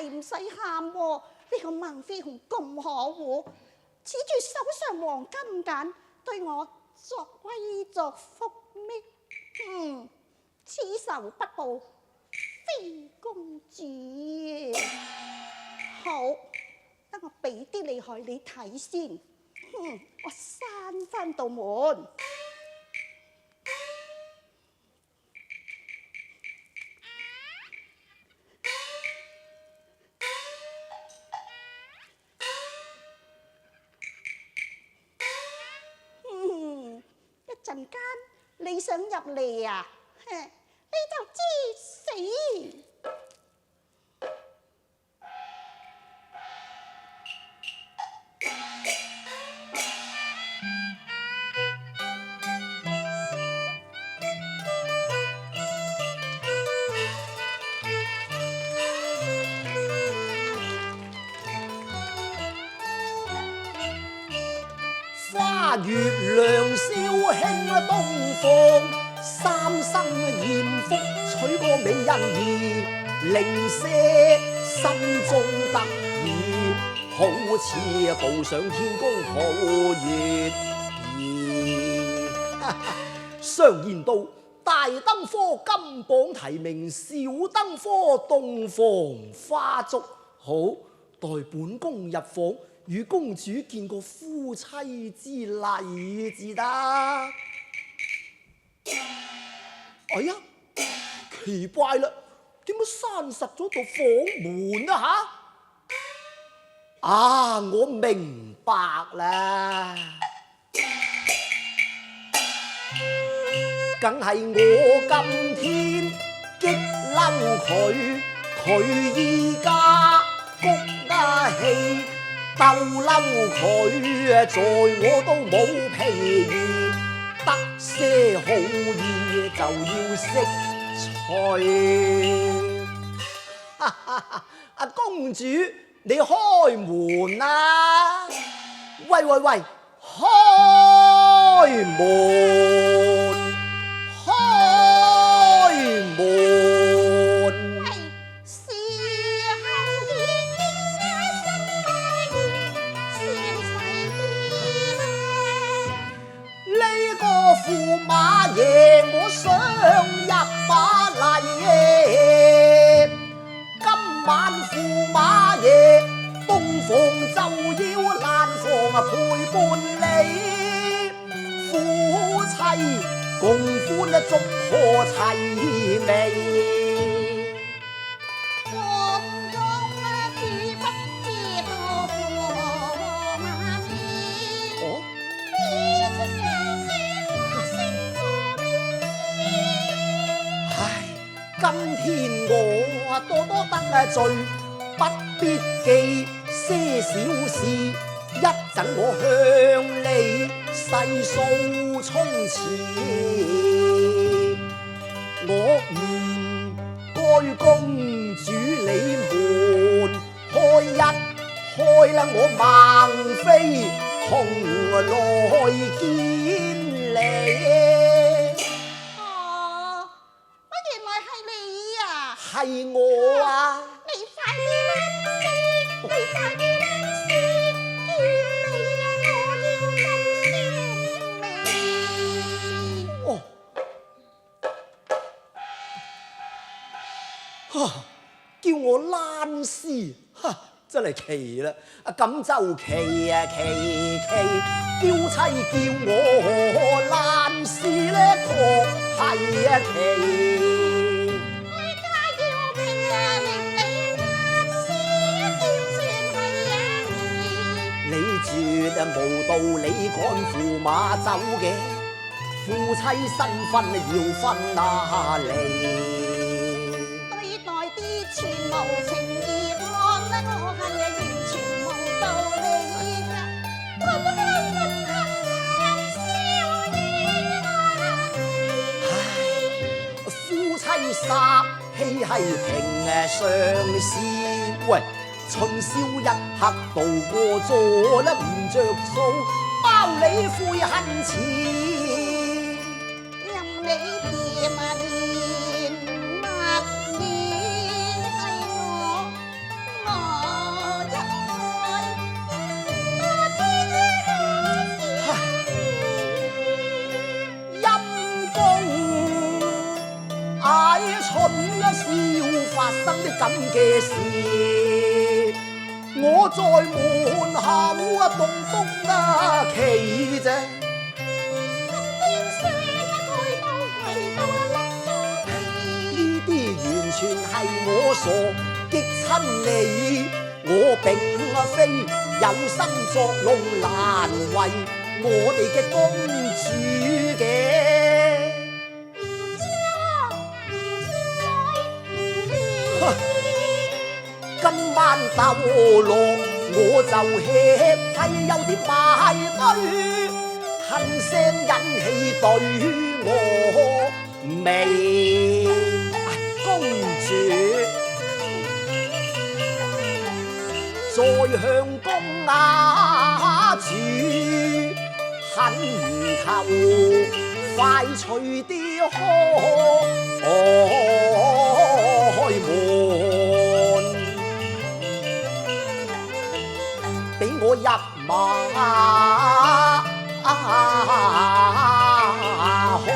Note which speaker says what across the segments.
Speaker 1: 唔使喊喎，呢個孟飛鴻咁可惡，恃住手上黃金鐧對我作威作福咩？此仇不報非公主。好，等我俾啲厲害你睇先。我閂翻道門。一陣間你想入嚟啊？你就知死！
Speaker 2: 花月良宵興東方，三生艷福娶個美人兒，零舍心中得意，好似步上天宮抱月兒。常言道，大燈科金榜題名，小燈科洞房花燭。好，待本宮入房，與公主見個夫妻之禮至得。哎呀，奇怪啦，點解閂實咗道房門啊？吓！啊，我明白啦，梗係我今天激嬲佢，佢依家谷氣鬥嬲佢，在我都冇脾氣，得些好意就要識趣。阿公主，你開門啊！喂喂喂，開門！開門！
Speaker 1: 喂，是後已經身大言，先細啲啦。
Speaker 2: 呢個駙馬爺，我想入馬嚟。今晚駙馬爺洞房就要蘭房陪伴你，夫妻共歡祝賀齊眉。
Speaker 1: 皇中知不知道駙馬爺？
Speaker 2: 哦，
Speaker 1: 你知我姓何名？
Speaker 2: 唉，今天我多多得罪，不必記些小事，一陣我向你細數從前。我唔該公主你門開一開啦，我孟非同來見你。
Speaker 1: 哦，乜原來係你啊！
Speaker 2: 係我啊！
Speaker 1: 你快啲啦先，你快啲啦先，見你啊，我要問聲你。
Speaker 2: 哦，叫我蘭絲，真係奇啦！咁就奇啊奇，嬌妻叫我蘭絲咧，確係奇。
Speaker 1: 哀家要命啊，令你蘭絲點算係啊？
Speaker 2: 你絕無道理趕駙馬走嘅，夫妻身份要分哪嚟？
Speaker 1: 對待啲全無情義看得我係完全無道理㗎，我不能問恨少爺啊！
Speaker 2: 唉，夫妻殺氣係平常事，喂，春宵一刻度過咗啦，唔着數，包你悔恨錢。
Speaker 1: 任你甜啊甜蜜戀係我一愛，我知你
Speaker 2: 陰公，唉，蠢啊，笑發生啲咁嘅事，我在門口啊，棟篤啊企啫。呢啲完全係我傻，激親你，我並非有心作弄難為我哋嘅公主嘅。今晚鬥落我就吃係有啲埋堆，吞聲引氣對我眉。公主在向宮啞住，懇求快脆啲開門，俾我入馬去。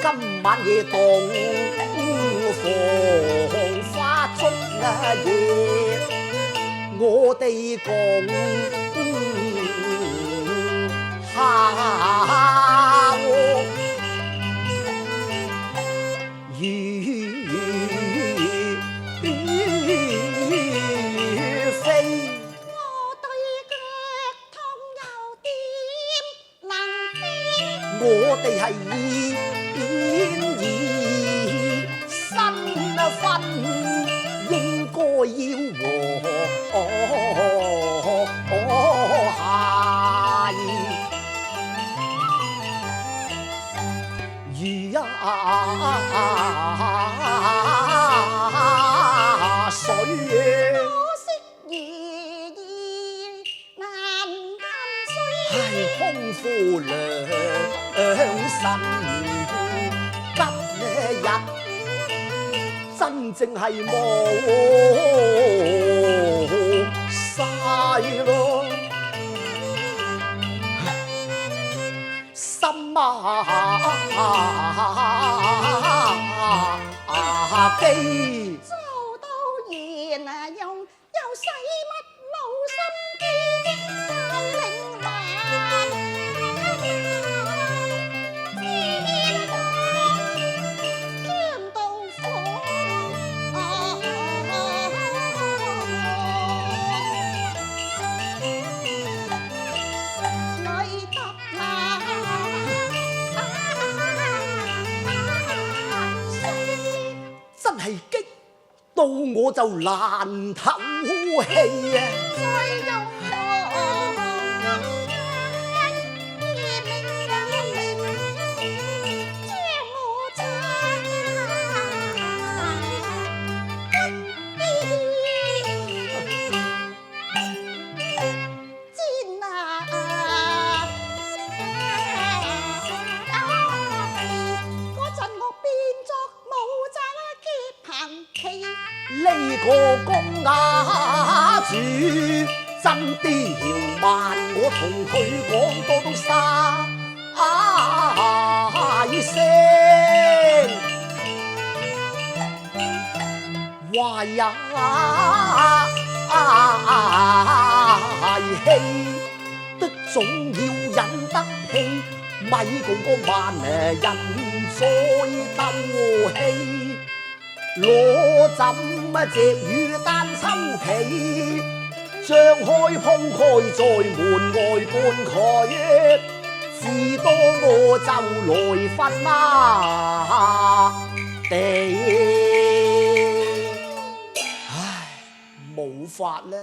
Speaker 2: 今晚夜動芳花燭夜，我哋共下雨飛。
Speaker 1: 我對腳痛又點能飛？
Speaker 2: 我哋係演義新婚，應該要和諧。如水。
Speaker 1: 可惜如意難近水。
Speaker 2: 係空負良辰今日真正係冇晒咯，心機
Speaker 1: 做到然啊用，又使乜冇心機太靈敏。將到火女得那
Speaker 2: 真係激到我就難透氣啊！
Speaker 1: 再用將我煎啊！嗰陣我變作武則劫憑旗。
Speaker 2: 呢個公雅主真啲謠慢，我同佢講多都沙聲，話也氣，都總要忍得氣，咪共個萬人再鬥氣。攞枕隻雨單抽被，張開鋪開在門外半蓋，至多我就來瞓地。唉，冇法啦。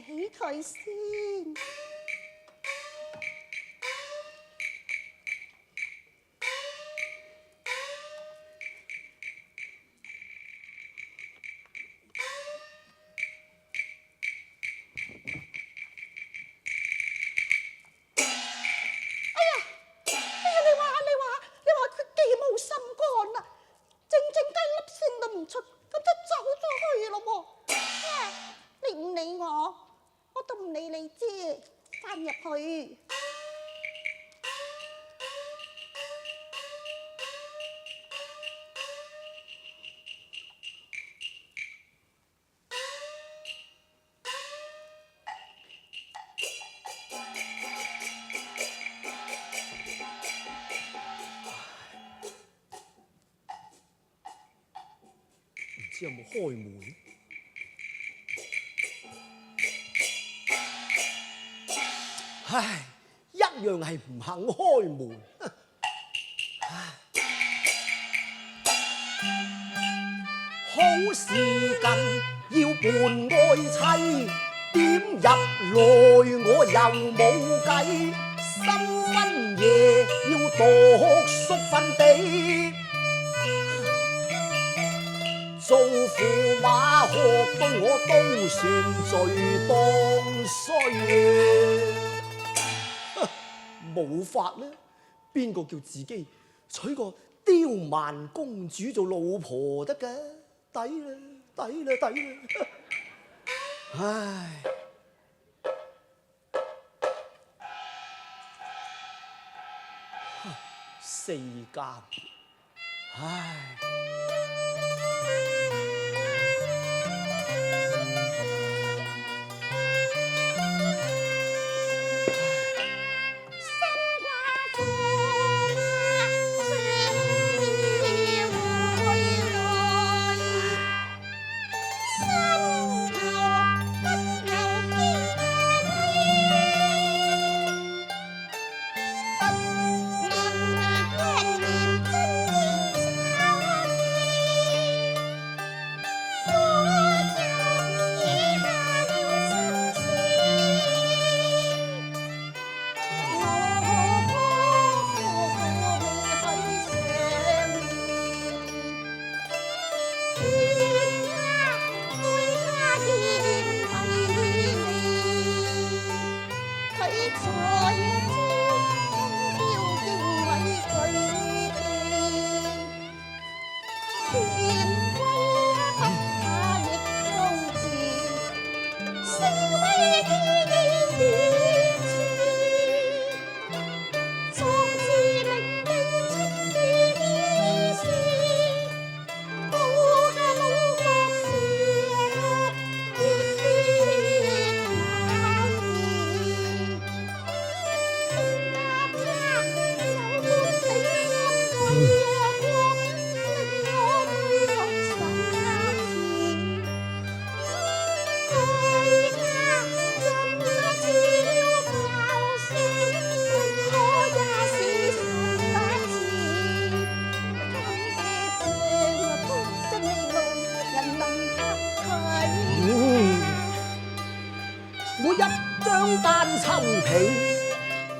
Speaker 1: 俾佢先。你話佢幾冇心肝啊！靜靜雞粒聲都唔出，咁就走咗去咯喎！你唔理我，我都唔理你啫，翻入去。
Speaker 2: 唔知有冇開門？唉，一樣係唔肯開門。好時近要伴愛妻，點入來我又冇計，新婚夜要讀書分地。做駙馬學到我都算罪當衰，冇法啦！邊個叫自己娶個刁蠻公主做老婆得㗎？抵啦，抵啦，抵啦！唉，四更，唉。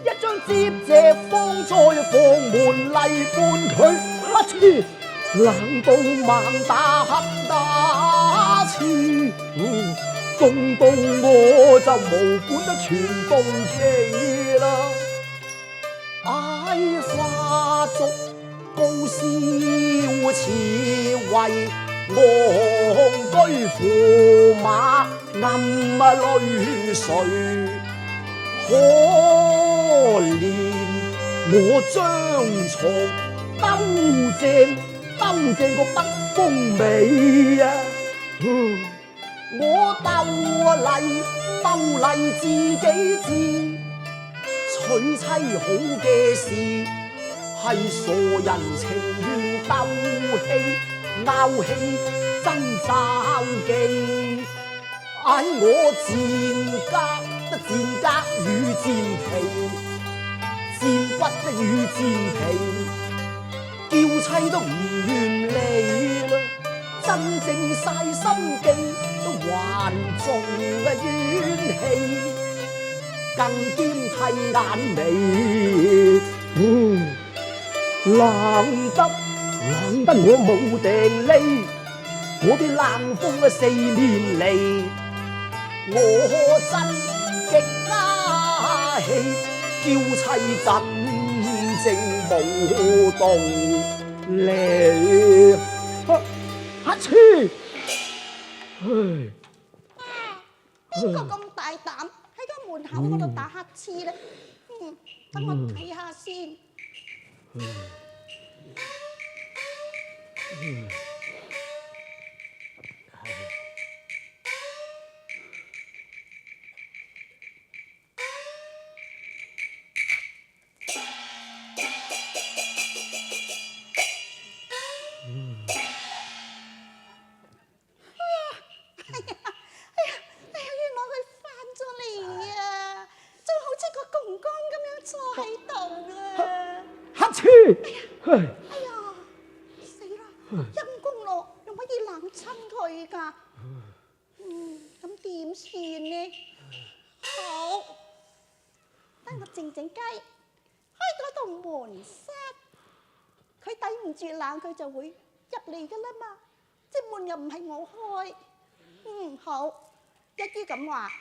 Speaker 2: 一張接謝方再房門嚟伴佢，冷到猛打黑打刺，凍到我就無管得全動氣啦。嗌花燭高燒似為戇居駙馬暗淚垂。可憐我張床兜正個北風尾啊！我鬥嚟自己知，娶妻好嘅事係傻人情願鬥氣拗氣爭爭勁。嗌我賤格與賤皮，賤骨與賤皮，叫妻都唔願理啦。真正晒心機，都還仲嘅怨氣，更兼剃眼眉。冷得我冇定匿，我啲冷風啊四面嚟，我真極家氣，嬌妻真正無道理。阿痴，
Speaker 1: 邊個咁大膽喺個門口嗰度打乞嗤咧？等我睇下先。哎呀，死啦！陰公咯，用乜嘢冷親佢㗎？咁點算呢？好，等我靜靜雞開嗰道門閂，佢抵唔住冷，佢就會入嚟㗎啦嘛。即門又唔係我開。好，一於咁話。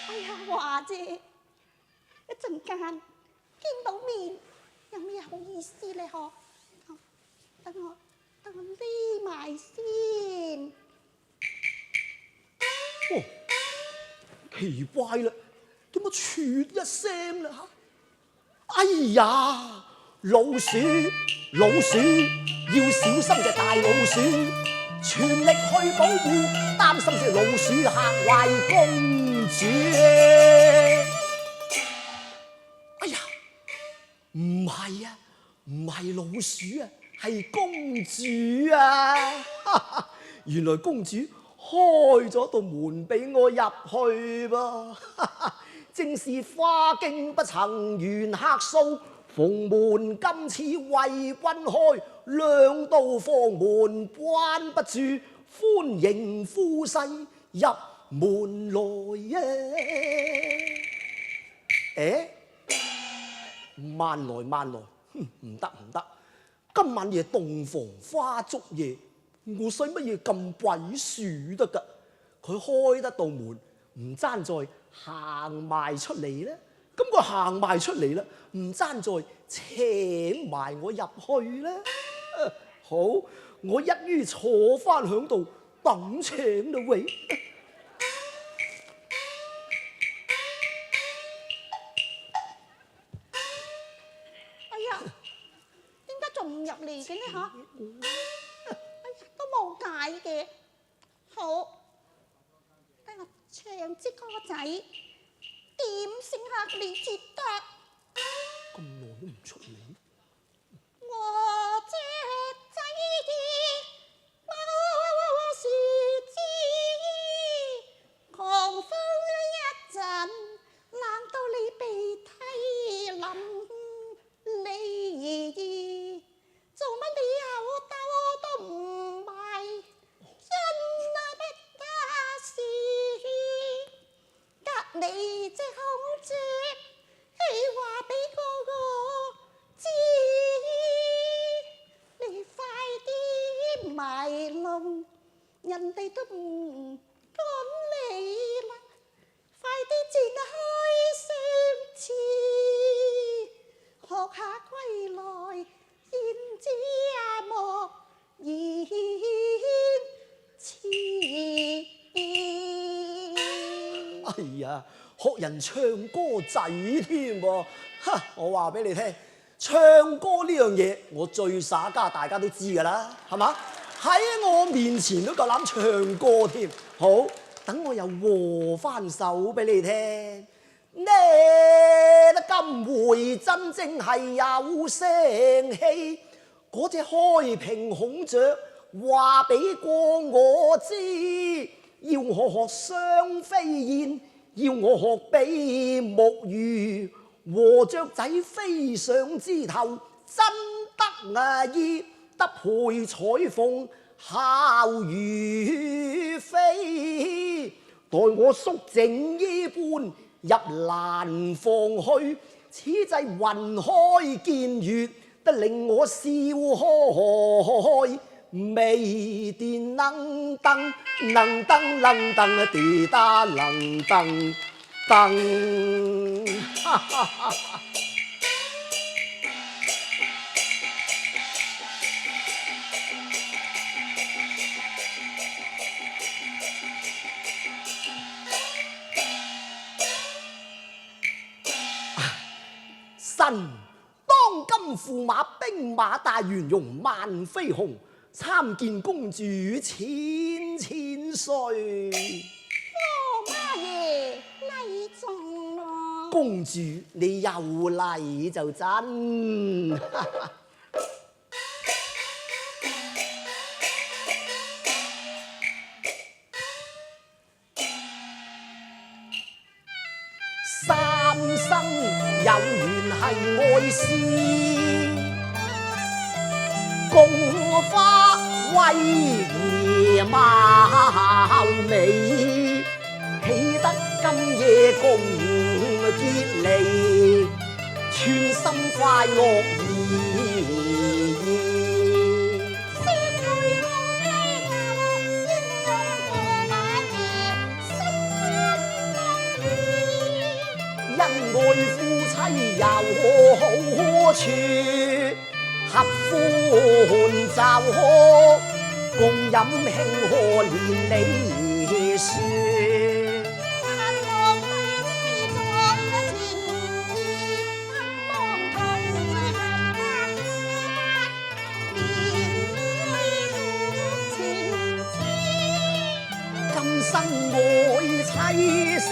Speaker 1: 哎呀，話啫，一陣間見到面有咩好意思咧？嗬，等我匿埋先。
Speaker 2: 哦，奇怪啦，點解啜一聲啦？哎呀，老鼠，要小心隻大老鼠，全力去保護，擔心隻老鼠嚇壞公主。哎呀，唔係啊，唔係老鼠啊，係公主啊！原來公主開咗道門俾我入去噃，正是花徑不曾緣客訴，逢門今次為君開，兩道房門關不住，歡迎夫婿入門來啊！慢來，唔得，今晚夜洞房花燭夜，我使乜嘢咁鬼鼠得㗎？佢開得道門，唔爭在行埋出嚟咧。咁佢行埋出嚟啦，唔爭在請埋我入去啦。好，我一於坐翻響度等請啦喂。
Speaker 1: 哎呀，點解仲唔入嚟嘅呢？嚇，哎呀，都冇解嘅。好，等我唱支歌仔，點先嚇你至得？
Speaker 2: 咁耐都唔出嚟。
Speaker 1: 我這仔兒我是知，狂風一陣，冷到你鼻涕淋。你做乜你又兜都唔埋，真啊不得事。隔離隻孔雀，你話俾我知，你快啲埋籠，人哋都唔趕你啦，快啲展開相似。學下歸來，燕子莫言辭。
Speaker 2: 哎呀，學人唱歌仔添喎！我話俾你聽，唱歌呢樣嘢我最耍家，大家都知㗎啦，係嘛？喺我面前都夠膽唱歌添。好，等我又和翻首俾你聽。呢今回真正係有聲氣，嗰隻開屏孔雀話俾過我知，要我學雙飛燕，要我學比目魚，和雀仔飛上枝頭，真得意得配彩鳳巧如飛。待我縮整衣般入蘭房去，此際雲開見月，得令我笑開。微電能噔能噔能噔地打能噔噔，哈哈哈哈！臣當今駙馬兵馬大元戎萬飛鴻，參見公主千千歲。
Speaker 1: 駙馬爺禮重咯。
Speaker 2: 公主你有禮就真。三生有緣係愛師，共花威儀貌美，喜得今夜共結離，寸心快樂意。恩愛夫妻有好處，合歡就共飲慶賀連理樹。今生愛妻心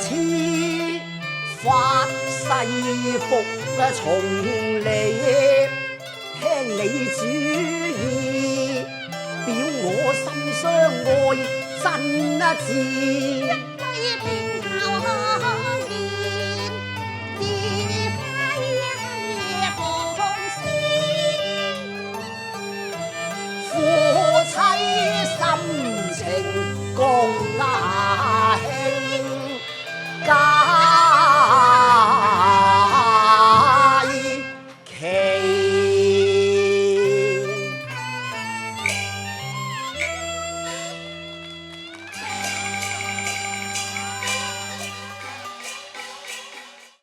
Speaker 2: 切，發誓服從你，聽你主意，表我心相愛真摯。